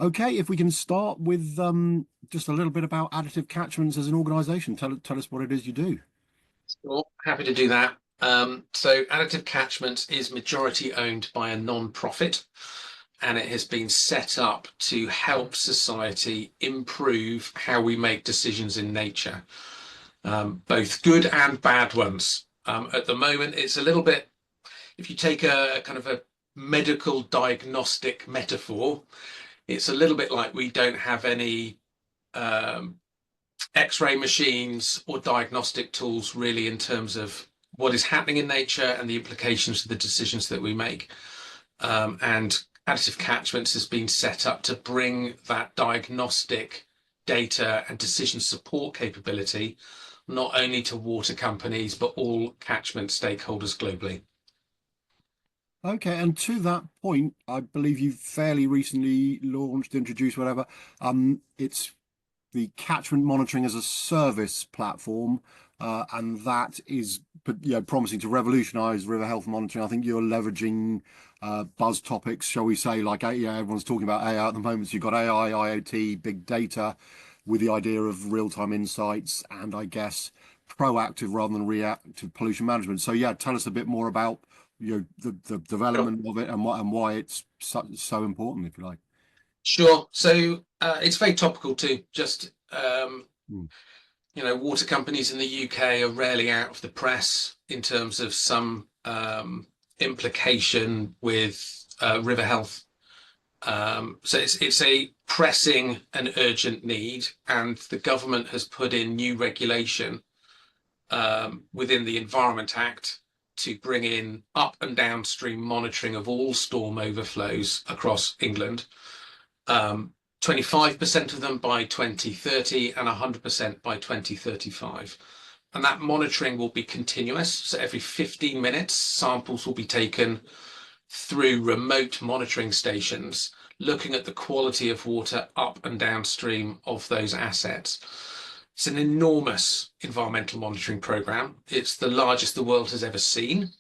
Okay, if we can start with just a little bit about Additive Catchments as an organisation. Tell us what it is you do. Sure, happy to do that. So Additive Catchments is majority owned by a non-profit, and it has been set up to help society improve how we make decisions in nature, both good and bad ones. At the moment, it's a little bit, if you take a kind of a medical diagnostic metaphor, it's a little bit like we don't have any um, X-ray machines or diagnostic tools really in terms of what is happening in nature and the implications of the decisions that we make. And Additive Catchments has been set up to bring that diagnostic data and decision support capability not only to water companies but all catchment stakeholders globally. Okay, and to that point, I believe you fairly recently launched, introduced, whatever. It's the Catchment Monitoring as a Service platform, and that is, promising to revolutionise river health monitoring. I think you're leveraging buzz topics, shall we say, like yeah, everyone's talking about AI at the moment. So you've got AI, IoT, big data, with the idea of real-time insights, and I guess proactive rather than reactive pollution management. So yeah, tell us a bit more about the Sure. development of it and why it's so important, if you like. Sure. So it's very topical too. Just Hmm. water companies in the UK are rarely out of the press in terms of some implication with river health. So it's a pressing and urgent need, and the government has put in new regulation within the Environment Act to bring in up and downstream monitoring of all storm overflows across England. 25% of them by 2030 and 100% by 2035. And that monitoring will be continuous. So every 15 minutes, samples will be taken through remote monitoring stations, looking at the quality of water up and downstream of those assets. It's an enormous environmental monitoring program. It's the largest the world has ever seen.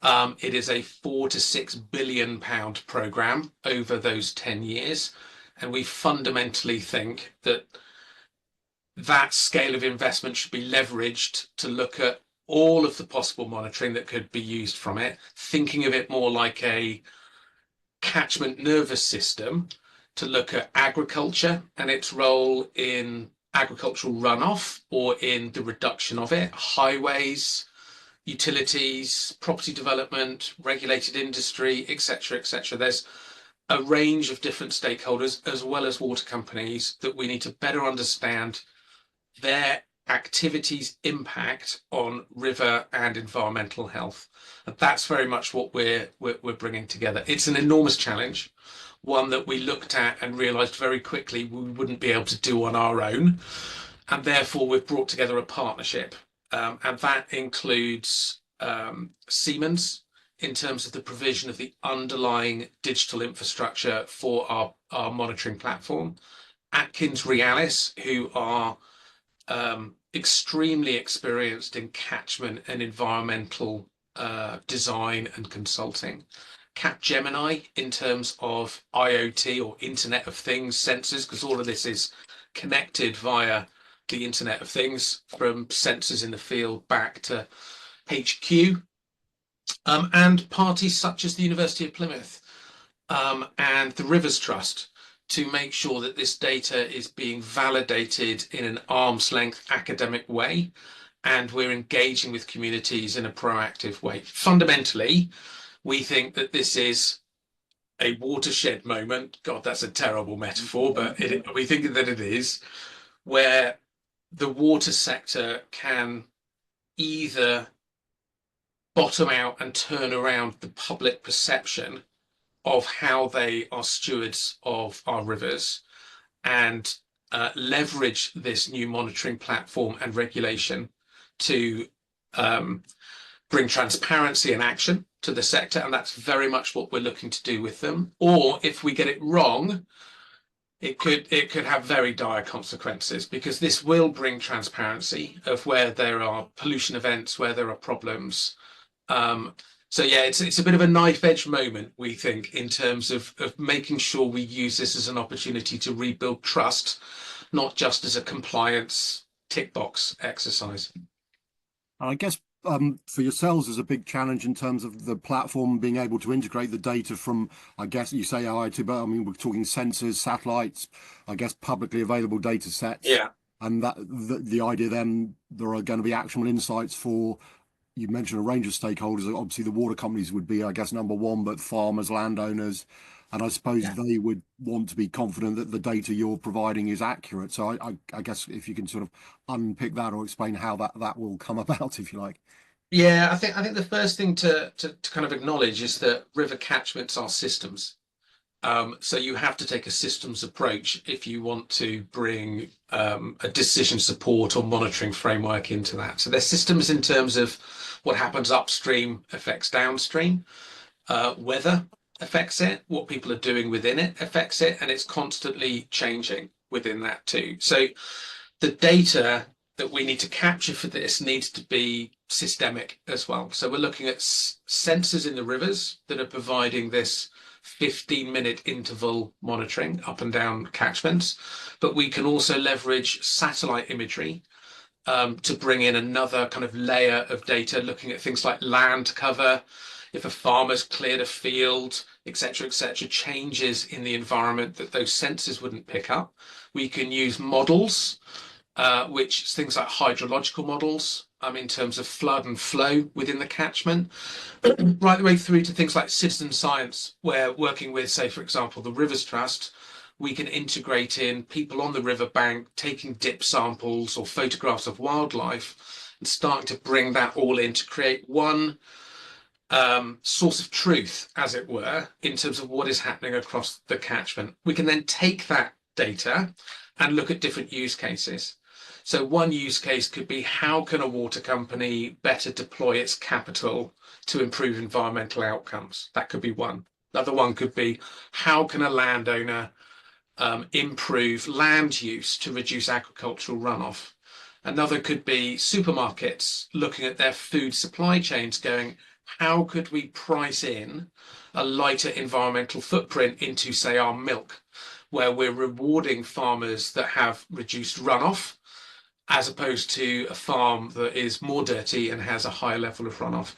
It is a £4 to £6 billion program over those 10 years. And we fundamentally think that that scale of investment should be leveraged to look at all of the possible monitoring that could be used from it, thinking of it more like a catchment nervous system to look at agriculture and its role in agricultural runoff or in the reduction of it, highways, utilities, property development, regulated industry, etc., etc. There's a range of different stakeholders as well as water companies that we need to better understand their activities' impact on river and environmental health. And that's very much what we're bringing together. It's an enormous challenge, one that we looked at and realised very quickly we wouldn't be able to do on our own, and therefore we've brought together a partnership, and that includes Siemens in terms of the provision of the underlying digital infrastructure for our monitoring platform, Atkins Realis, who are extremely experienced in catchment and environmental design and consulting. Capgemini in terms of IoT or Internet of Things sensors, because all of this is connected via the Internet of Things from sensors in the field back to HQ, and parties such as the University of Plymouth and the Rivers Trust to make sure that this data is being validated in an arm's length academic way, and we're engaging with communities in a proactive way. Fundamentally, we think that this is a watershed moment. God, that's a terrible metaphor, but we think that it is, where the water sector can either bottom out and turn around the public perception of how they are stewards of our rivers and leverage this new monitoring platform and regulation to bring transparency and action to the sector. And that's very much what we're looking to do with them. Or if we get it wrong, it could have very dire consequences, because this will bring transparency of where there are pollution events, where there are problems, So yeah, it's a bit of a knife edge moment, we think, in terms of making sure we use this as an opportunity to rebuild trust, not just as a compliance tick box exercise. And I guess for yourselves, there's a big challenge in terms of the platform being able to integrate the data from, I guess you say IoT, but I mean, we're talking sensors, satellites, I guess publicly available data sets. Yeah. And that the idea then there are going to be actionable insights for, you mentioned a range of stakeholders. Obviously, the water companies would be, I guess, number one, but farmers, landowners, and I suppose Yeah. they would want to be confident that the data you're providing is accurate. So I guess if you can sort of unpick that or explain how that will come about, if you like. Yeah, I think the first thing to kind of acknowledge is that river catchments are systems. So you have to take a systems approach if you want to bring a decision support or monitoring framework into that. So there's systems in terms of what happens upstream affects downstream, weather affects it, what people are doing within it affects it, and it's constantly changing within that too. So the data that we need to capture for this needs to be systemic as well. So we're looking at sensors in the rivers that are providing this 15-minute interval monitoring up and down catchments, but we can also leverage satellite imagery to bring in another kind of layer of data, looking at things like land cover, if a farmer's cleared a field, etc., changes in the environment that those sensors wouldn't pick up. We can use models which things like hydrological models, in terms of flood and flow within the catchment, right the way through to things like citizen science, where working with, say, for example, the Rivers Trust, we can integrate in people on the riverbank taking dip samples or photographs of wildlife and starting to bring that all in to create one source of truth, as it were, in terms of what is happening across the catchment. We can then take that data and look at different use cases. So one use case could be, how can a water company better deploy its capital to improve environmental outcomes? That could be one. Another one could be, how can a landowner improve land use to reduce agricultural runoff? Another could be supermarkets looking at their food supply chains, going, how could we price in a lighter environmental footprint into, say, our milk, where we're rewarding farmers that have reduced runoff as opposed to a farm that is more dirty and has a higher level of runoff.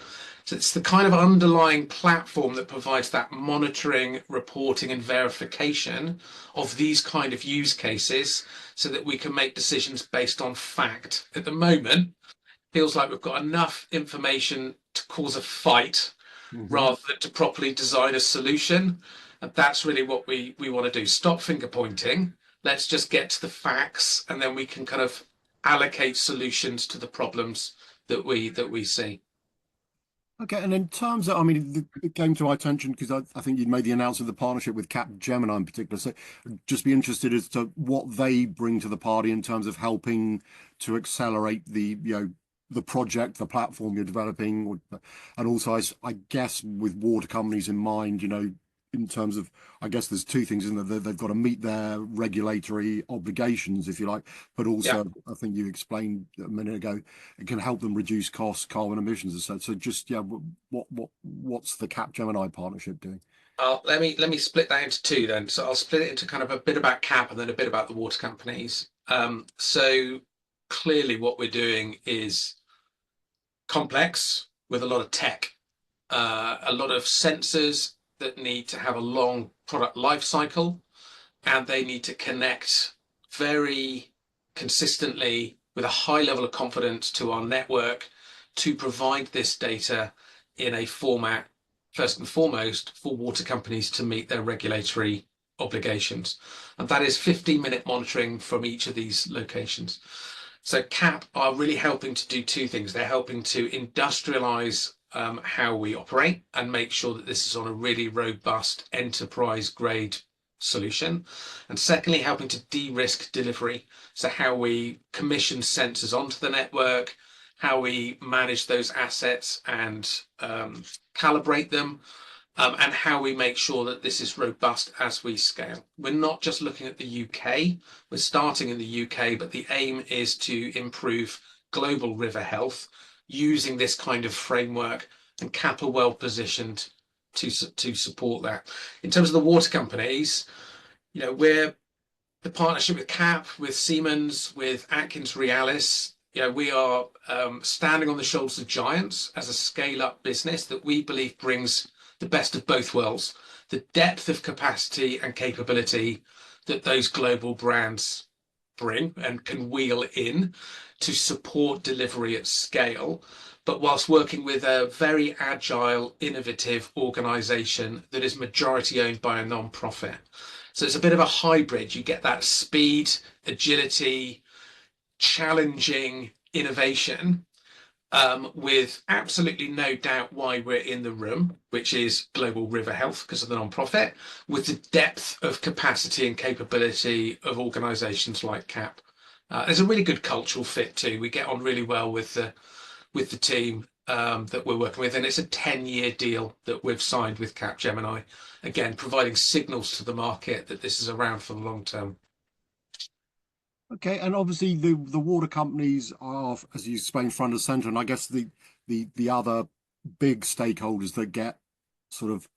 So it's the kind of underlying platform that provides that monitoring, reporting, and verification of these kind of use cases so that we can make decisions based on fact. At the moment, feels like we've got enough information to cause a fight Hmm. rather than to properly design a solution. And that's really what we want to do. Stop finger pointing. Let's just get to the facts, and then we can kind of allocate solutions to the problems that we see. Okay, and in terms of, I mean, it came to our attention because I think you'd made the announcement of the partnership with Capgemini in particular. So just be interested as to what they bring to the party in terms of helping to accelerate the project, the platform you're developing, and also I guess with water companies in mind, in terms of, I guess there's two things in there. They've got to meet their regulatory obligations, if you like, but Yeah. also I think you explained a minute ago, it can help them reduce costs, carbon emissions, and so just yeah, what's the Capgemini partnership doing? Let me split that into two then. So I'll split it into kind of a bit about CAP and then a bit about the water companies. So clearly what we're doing is complex with a lot of tech, a lot of sensors that need to have a long product life cycle, and they need to connect very consistently with a high level of confidence to our network to provide this data in a format, first and foremost, for water companies to meet their regulatory obligations. And that is 15-minute monitoring from each of these locations. So CAP are really helping to do two things. They're helping to industrialize how we operate and make sure that this is on a really robust enterprise grade solution. And secondly, helping to de-risk delivery. So how we commission sensors onto the network, how we manage those assets and calibrate them, and how we make sure that this is robust as we scale. We're not just looking at the UK, we're starting in the UK, but the aim is to improve global river health using this kind of framework and Cap are well positioned to support that. In terms of the water companies, we're the partnership with Cap, with Siemens, with Atkins Realis. We are standing on the shoulders of giants as a scale-up business that we believe brings the best of both worlds, the depth of capacity and capability that those global brands bring and can wheel in to support delivery at scale, but whilst working with a very agile, innovative organization that is majority owned by a non-profit. So it's a bit of a hybrid. You get that speed, agility, challenging innovation, with absolutely no doubt why we're in the room, which is global river health because of the non-profit, with the depth of capacity and capability of organizations like CAP. There's a really good cultural fit too. We get on really well with the team that we're working with, and it's a 10-year deal that we've signed with Capgemini, again providing signals to the market that this is around for the long term. Okay, and obviously the water companies are, as you explained, front and center, and I guess the other big stakeholders that get sort of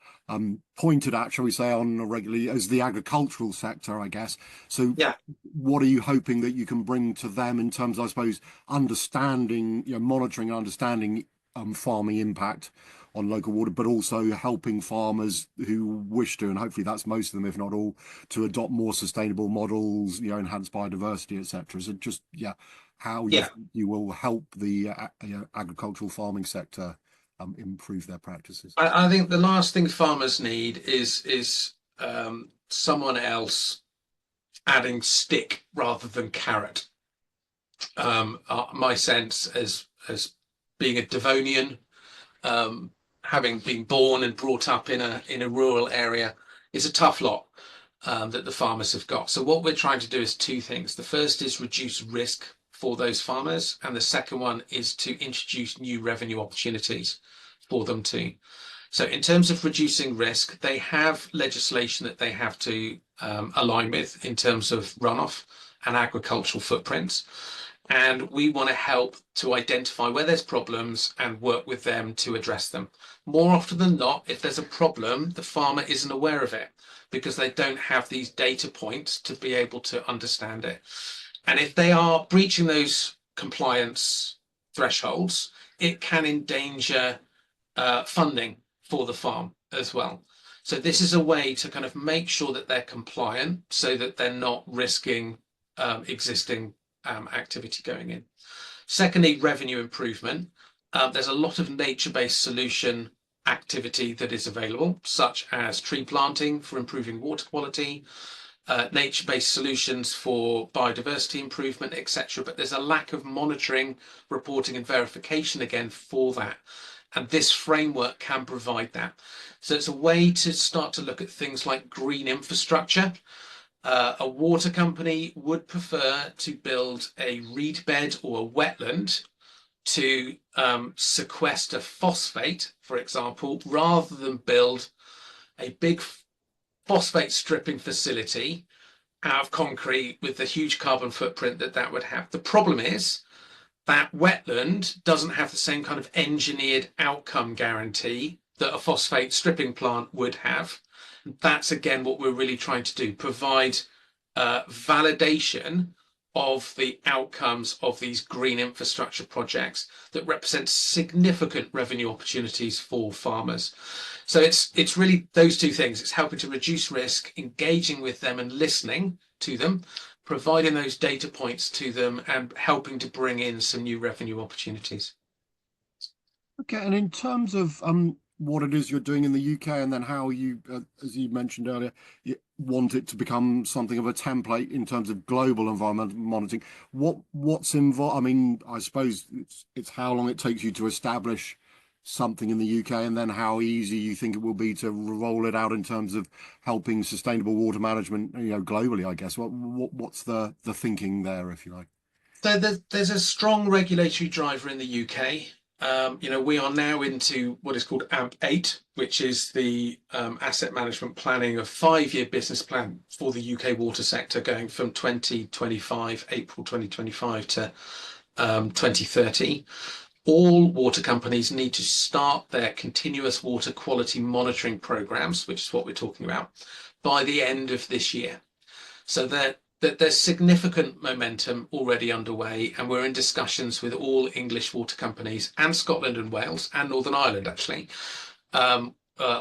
pointed at, shall we say, on a regularly as the agricultural sector, I guess. So, Yeah, what are you hoping that you can bring to them in terms, I suppose, understanding, monitoring and understanding farming impact on local water, but also helping farmers who wish to, and hopefully that's most of them, if not all, to adopt more sustainable models, enhance biodiversity, etc. So just how yeah. you will help the agricultural farming sector improve their practices. I think the last thing farmers need is someone else adding stick rather than carrot. My sense as being a Devonian, having been born and brought up in a rural area, is a tough lot that the farmers have got. So what we're trying to do is two things. The first is reduce risk for those farmers, and the second one is to introduce new revenue opportunities for them too. So in terms of reducing risk, they have legislation that they have to align with in terms of runoff and agricultural footprints. And we want to help to identify where there's problems and work with them to address them. More often than not, if there's a problem, the farmer isn't aware of it because they don't have these data points to be able to understand it. And if they are breaching those compliance thresholds, it can endanger funding for the farm as well. So this is a way to kind of make sure that they're compliant so that they're not risking existing activity going in. Secondly, revenue improvement. There's a lot of nature-based solution activity that is available, such as tree planting for improving water quality, nature-based solutions for biodiversity improvement, etc. But there's a lack of monitoring, reporting, and verification again for that. And this framework can provide that. So it's a way to start to look at things like green infrastructure. A water company would prefer to build a reed bed or a wetland to sequester phosphate, for example, rather than build a big phosphate stripping facility out of concrete with the huge carbon footprint that would have. The problem is that wetland doesn't have the same kind of engineered outcome guarantee that a phosphate stripping plant would have. That's again what we're really trying to do, provide validation of the outcomes of these green infrastructure projects that represent significant revenue opportunities for farmers. So it's really those two things. It's helping to reduce risk, engaging with them and listening to them, providing those data points to them, and helping to bring in some new revenue opportunities. Okay, and in terms of what it is you're doing in the UK, and then how you, as you mentioned earlier, you want it to become something of a template in terms of global environmental monitoring. What's involved? I mean, I suppose it's how long it takes you to establish something in the UK, and then how easy you think it will be to roll it out in terms of helping sustainable water management, globally, I guess. What's the thinking there, if you like? So there's a strong regulatory driver in the UK. We are now into what is called AMP8, which is the asset management planning, a 5-year business plan for the UK water sector going from 2025, April 2025 to 2030. all water companies need to start their continuous water quality monitoring programs, which is what we're talking about, by the end of this year. So that there's significant momentum already underway, and we're in discussions with all English water companies and Scotland and Wales and Northern Ireland actually,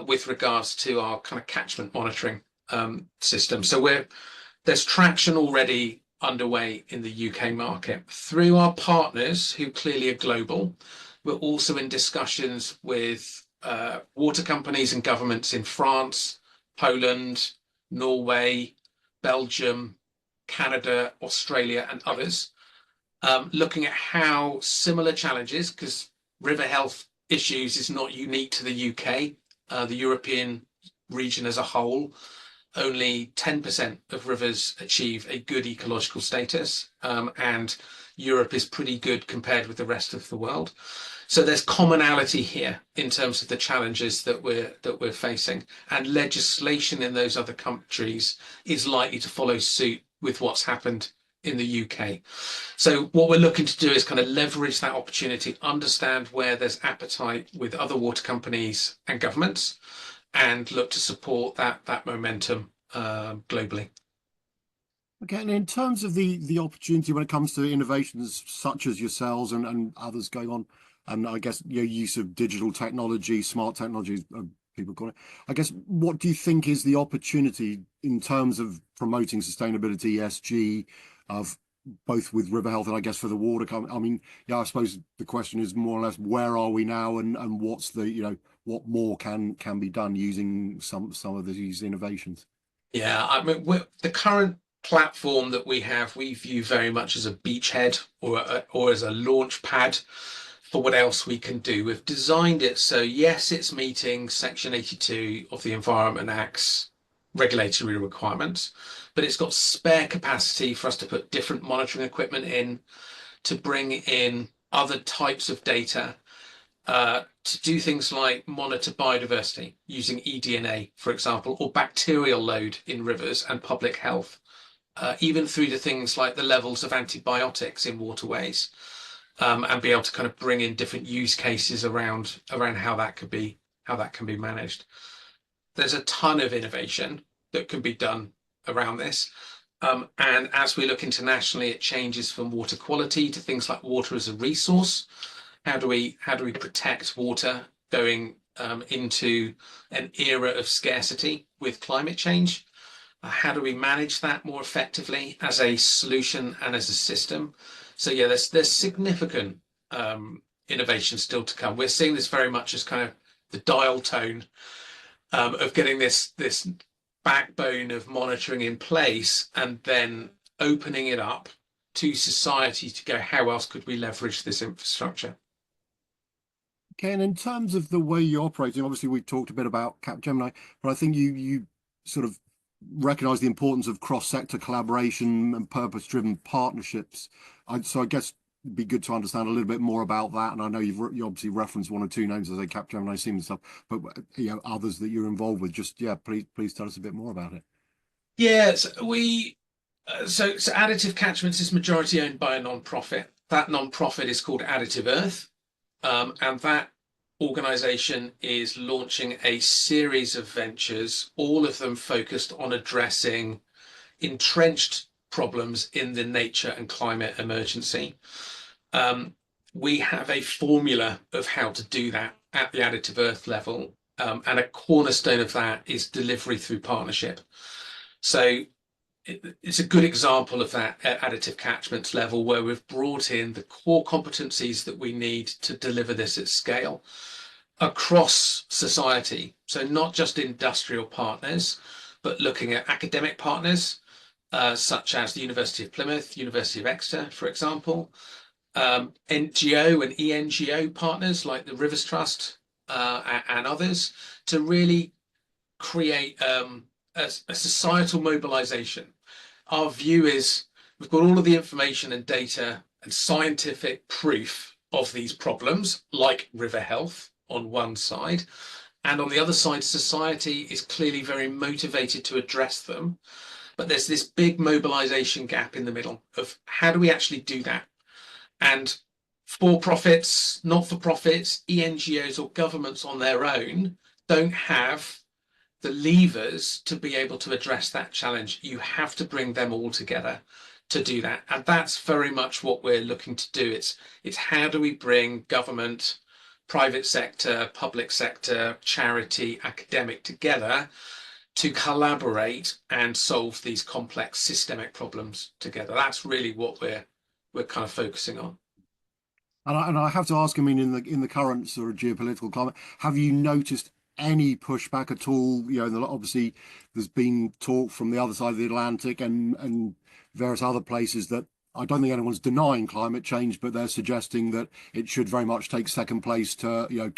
with regards to our kind of catchment monitoring system. So there's traction already underway in the UK market through our partners who clearly are global. We're also in discussions with water companies and governments in France, Poland, Norway, Belgium, Canada, Australia, and others, looking at how similar challenges, because river health issues is not unique to the UK, the European region as a whole, only 10% of rivers achieve a good ecological status, and Europe is pretty good compared with the rest of the world. So there's commonality here in terms of the challenges that we're facing, and legislation in those other countries is likely to follow suit with what's happened in the UK. So what we're looking to do is kind of leverage that opportunity, understand where there's appetite with other water companies and governments, and look to support that momentum globally. Okay, and in terms of the opportunity when it comes to innovations such as yourselves and others going on, and I guess your use of digital technology, smart technologies, people call it. I guess what do you think is the opportunity in terms of promoting sustainability, ESG, of both with river health and I guess for the water I mean, yeah, I suppose the question is more or less where are we now and what's the, what more can be done using some of these innovations? Yeah, I mean, the current platform that we have, we view very much as a beachhead or as a launch pad for what else we can do. We've designed it so, yes, it's meeting Section 82 of the Environment Act's regulatory requirements, but it's got spare capacity for us to put different monitoring equipment in, to bring in other types of data, to do things like monitor biodiversity using eDNA, for example, or bacterial load in rivers and public health, even through to things like the levels of antibiotics in waterways, and be able to kind of bring in different use cases around how that can be managed. There's a ton of innovation that can be done around this. And as we look internationally, it changes from water quality to things like water as a resource. How do we protect water going into an era of scarcity with climate change? How do we manage that more effectively as a solution and as a system? So yeah, there's significant innovation still to come. We're seeing this very much as kind of the dial tone of getting this backbone of monitoring in place and then opening it up to society to go, how else could we leverage this infrastructure? Okay, and in terms of the way you're operating, obviously we talked a bit about Capgemini, but I think you sort of recognize the importance of cross-sector collaboration and purpose-driven partnerships. So I guess it'd be good to understand a little bit more about that. And I know you obviously referenced one or two names as I say Capgemini, Siemens stuff, but others that you're involved with. Just please tell us a bit more about it. Yes, so Additive Catchments is majority owned by a non-profit. That non-profit is called Additive Earth. And that organization is launching a series of ventures, all of them focused on addressing entrenched problems in the nature and climate emergency. We have a formula of how to do that at the Additive Earth level, and a cornerstone of that is delivery through partnership. So it's a good example of that at Additive Catchments level, where we've brought in the core competencies that we need to deliver this at scale across society. So not just industrial partners, but looking at academic partners, such as the University of Plymouth, University of Exeter, for example, NGO and ENGO partners like the Rivers Trust, and others, to really create a societal mobilization. Our view is we've got all of the information and data and scientific proof of these problems, like river health on one side, and on the other side, society is clearly very motivated to address them. But there's this big mobilization gap in the middle of how do we actually do that? And For-profits, not-for-profits, ENGOs or governments on their own don't have the levers to be able to address that challenge. You have to bring them all together to do that. And that's very much what we're looking to do. It's how do we bring government, private sector, public sector, charity, academic together to collaborate and solve these complex systemic problems together. That's really what we're kind of focusing on. And I have to ask, I mean, in the current sort of geopolitical climate, have you noticed any pushback at all? You know, obviously there's been talk from the other side of the Atlantic and various other places that I don't think anyone's denying climate change, but they're suggesting that it should very much take second place to, you know,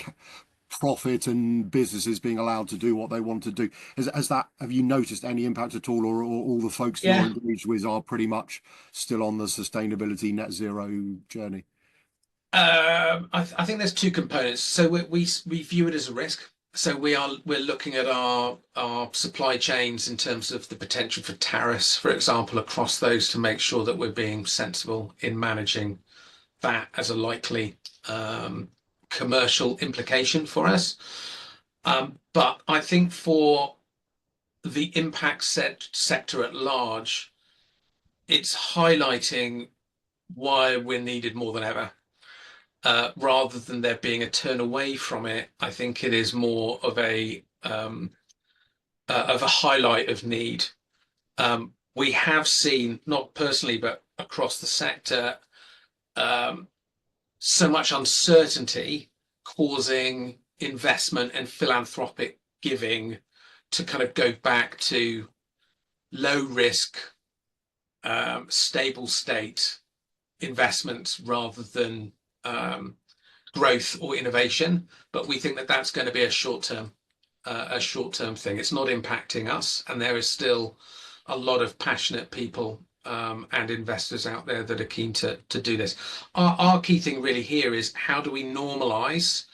profit and businesses being allowed to do what they want to do. Has that, have you noticed any impact at all, or all the folks you're Yeah. engaged with are pretty much still on the sustainability net zero journey? I think there's two components. So we view it as a risk. So we're looking at our supply chains in terms of the potential for tariffs, for example, across those to make sure that we're being sensible in managing that as a likely commercial implication for us. But I think for the impact sector at large, it's highlighting why we're needed more than ever. Rather than there being a turn away from it, I think it is more of a highlight of need. We have seen, not personally, but across the sector, um, so much uncertainty causing investment and philanthropic giving to kind of go back to low risk, stable state investments rather than growth or innovation. But we think that that's going to be a short-term thing. It's not impacting us, and there is still a lot of passionate people and investors out there that are keen to do this. Our key thing really here is how do we normalize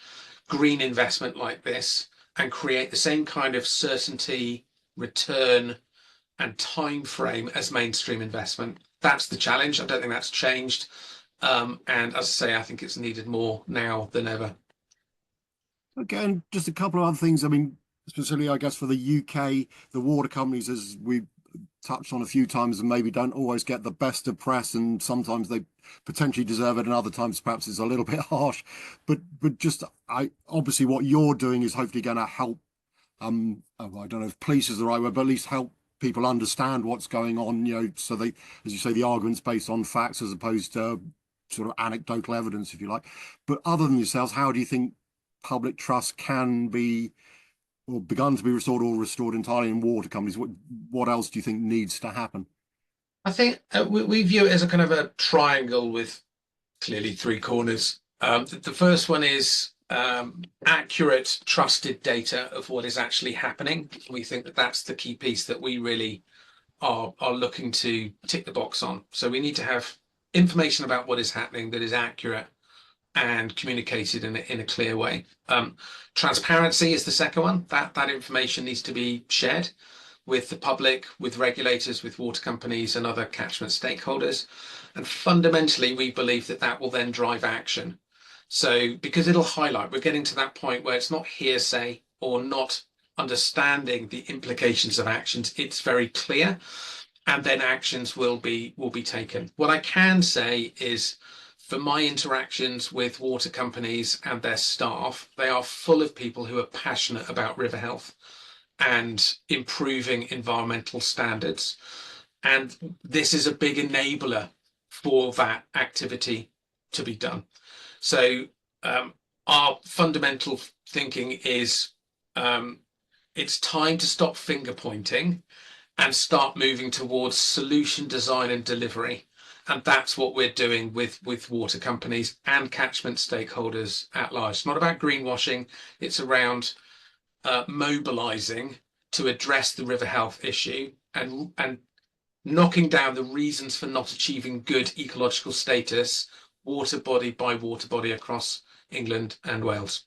green investment like this and create the same kind of certainty, return, and time frame as mainstream investment. That's the challenge. I don't think that's changed. And as I say, I think it's needed more now than ever. Okay, and just a couple of other things. I mean, specifically, I guess for the UK, the water companies, as we touched on a few times, and maybe don't always get the best of press, and sometimes they potentially deserve it, and other times perhaps it's a little bit harsh. But just I obviously what you're doing is hopefully going to help. Oh, I don't know if police is the right word, but at least help people understand what's going on. You know, so they, as you say, the argument's based on facts as opposed to sort of anecdotal evidence, if you like. But other than yourselves, how do you think public trust can be or begun to be restored or restored entirely in water companies? What else do you think needs to happen? I think we view it as a kind of a triangle with clearly three corners. The first one is accurate, trusted data of what is actually happening. We think that that's the key piece that we really are looking to tick the box on. So we need to have information about what is happening that is accurate and communicated in a clear way. Transparency is the second one. That information needs to be shared with the public, with regulators, with water companies and other catchment stakeholders. And fundamentally, we believe that that will then drive action. So because it'll highlight, we're getting to that point where it's not hearsay or not understanding the implications of actions. It's very clear, and then actions will be taken. What I can say is, for my interactions with water companies and their staff, they are full of people who are passionate about river health and improving environmental standards. And this is a big enabler for that activity to be done. So our fundamental thinking is it's time to stop finger pointing and start moving towards solution design and delivery. And that's what we're doing with water companies and catchment stakeholders at large. It's not about greenwashing. It's around mobilizing to address the river health issue and knocking down the reasons for not achieving good ecological status, water body by water body across England and Wales.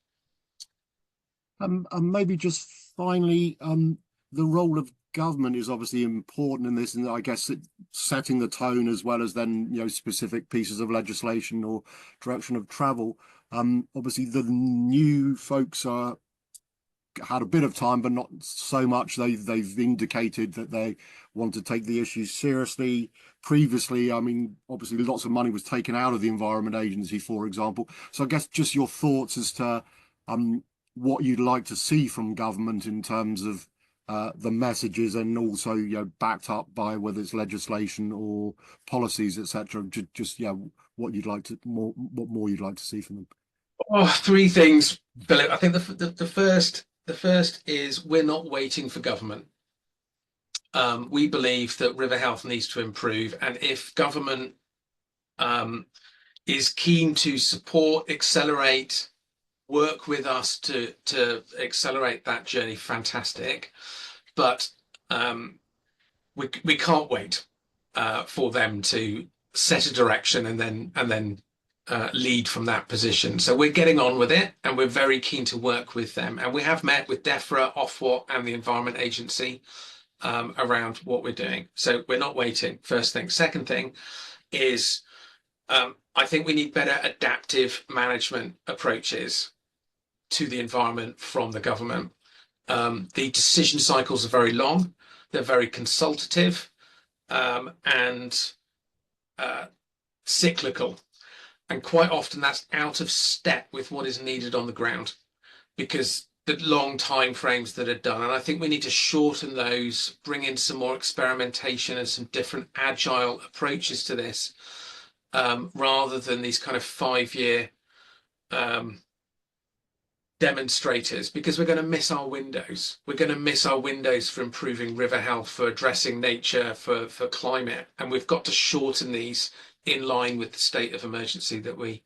And maybe just finally, the role of government is obviously important in this, and I guess setting the tone as well as then specific pieces of legislation or direction of travel. Obviously, the new folks are had a bit of time, but not so much. They've indicated that they want to take the issues seriously. Previously, I mean, obviously, lots of money was taken out of the Environment Agency, for example. So I guess just your thoughts as to um, what you'd like to see from government in terms of the messages, and also backed up by whether it's legislation or policies, etc. Just what you'd like to what more you'd like to see from them. Oh, three things, Philip. I think the first is we're not waiting for government. We believe that river health needs to improve, and if government um, is keen to support, accelerate, work with us to accelerate that journey, fantastic. But we can't wait for them to set a direction and then lead from that position. So we're getting on with it, and we're very keen to work with them. And we have met with DEFRA, Ofwat, and the Environment Agency around what we're doing. So we're not waiting. First thing. Second thing is I think we need better adaptive management approaches to the environment from the government. The decision cycles are very long. They're very consultative and cyclical. And quite often that's out of step with what is needed on the ground because the long time frames that are done. And I think we need to shorten those, bring in some more experimentation and some different agile approaches to this, rather than these kind of 5-year demonstrators, because we're going to miss our windows. We're going to miss our windows for improving river health, for addressing nature, for climate, and we've got to shorten these in line with the state of emergency that we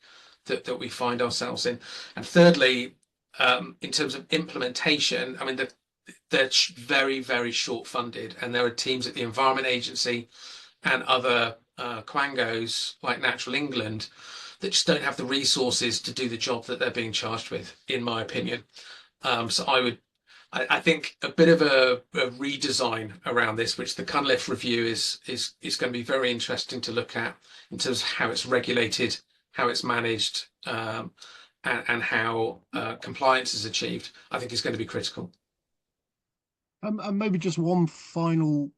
find ourselves in. And thirdly, in terms of implementation, I mean they're very, very short funded, and there are teams at the Environment Agency and other quangos like Natural England that just don't have the resources to do the job that they're being charged with, in my opinion. So I think a bit of a redesign around this, which the Cunliffe review is going to be very interesting to look at in terms of how it's regulated, how it's managed, and how compliance is achieved. I think is going to be critical. And maybe just one final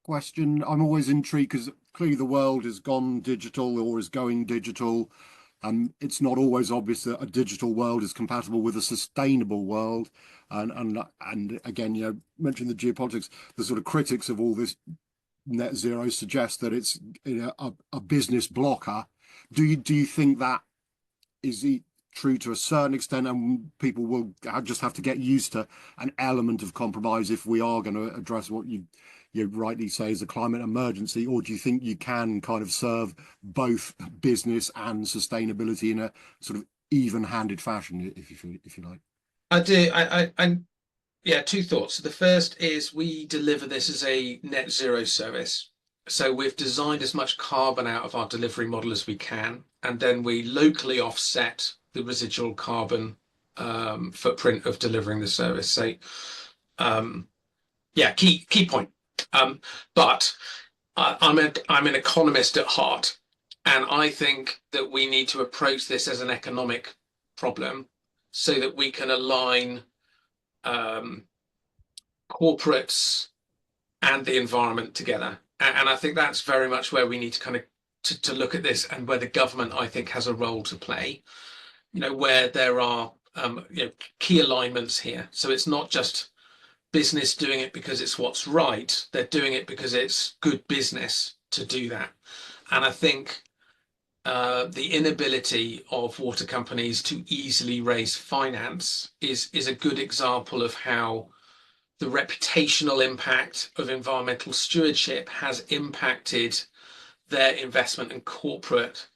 question. I'm always intrigued because clearly the world has gone digital or is going digital. It's not always obvious that a digital world is compatible with a sustainable world. And again, mentioned the geopolitics, the sort of critics of all this net zero suggest that it's a business blocker. Do you think that is true to a certain extent, and people will just have to get used to an element of compromise if we are going to address what you rightly say is a climate emergency? Or do you think you can kind of serve both business and sustainability in a sort of even-handed fashion, if you like? I do. Yeah, two thoughts. So the first is we deliver this as a net zero service. So we've designed as much carbon out of our delivery model as we can, and then we locally offset the residual carbon footprint of delivering the service. So, yeah, key point. But I'm an economist at heart, and I think that we need to approach this as an economic problem so that we can align corporates and the environment together. And I think that's very much where we need to kind of to look at this, and where the government, I think, has a role to play. Where there are key alignments here. So it's not just business doing it because it's what's right. They're doing it because it's good business to do that. And I think the inability of water companies to easily raise finance is a good example of how the reputational impact of environmental stewardship has impacted their investment and corporate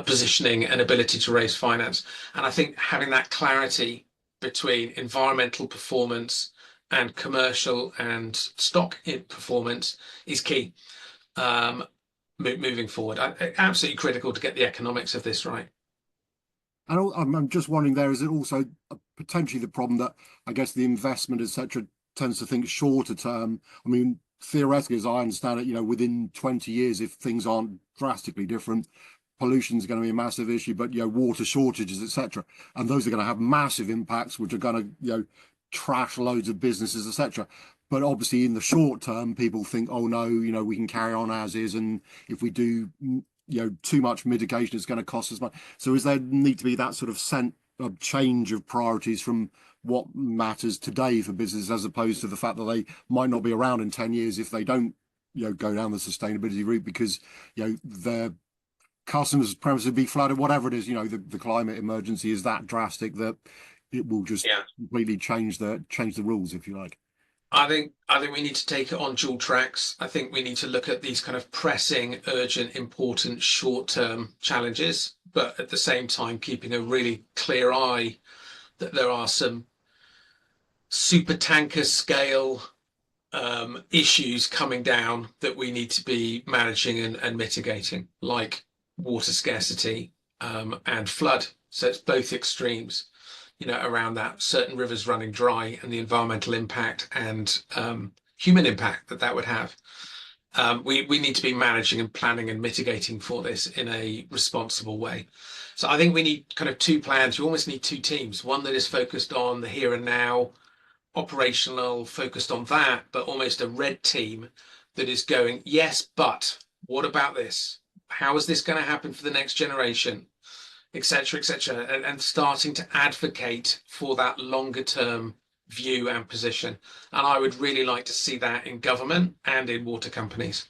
positioning and ability to raise finance. And I think having that clarity between environmental performance and commercial and stock performance is key moving forward. Absolutely critical to get the economics of this right. And I'm just wondering, there is it also potentially the problem that I guess the investment, etc., tends to think shorter term. I mean, theoretically, as I understand it, within 20 years, if things aren't drastically different, pollution is going to be a massive issue, but water shortages, etc., and those are going to have massive impacts, which are going to trash loads of businesses, etc. But obviously, in the short term, people think, oh no, we can carry on as is, and if we do, too much mitigation, it's going to cost us money. So, is there need to be that sort of change of priorities from what matters today for business, as opposed to the fact that they might not be around in 10 years if they don't, go down the sustainability route because, their customers' premises be flooded, whatever it is, the climate emergency is that drastic that it will just Yeah. completely change the rules, if you like. I think we need to take it on dual tracks. I think we need to look at these kind of pressing, urgent, important, short-term challenges, but at the same time keeping a really clear eye that there are some super tanker scale issues coming down that we need to be managing and mitigating, like water scarcity and flood. So it's both extremes, around that, certain rivers running dry and the environmental impact and human impact that would have. We need to be managing and planning and mitigating for this in a responsible way. So I think we need kind of two plans. You almost need two teams, one that is focused on the here and now, operational, focused on that, but almost a red team that is going, yes, but what about this? How is this going to happen for the next generation, etc., etc., and starting to advocate for that longer term view and position. And I would really like to see that in government and in water companies.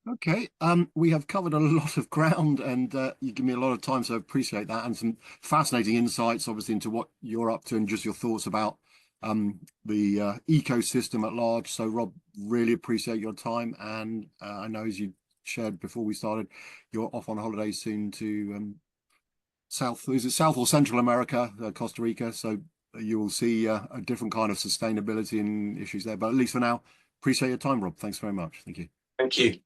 Okay, we have covered a lot of ground, and you give me a lot of time, so I appreciate that, and some fascinating insights, obviously, into what you're up to and just your thoughts about the ecosystem at large. So, Rob, really appreciate your time, and I know, as you shared before we started, you're off on holiday soon to is it South or Central America, Costa Rica? So you will see a different kind of sustainability and issues there. But at least for now, appreciate your time, Rob. Thanks very much. Thank you. Thank you.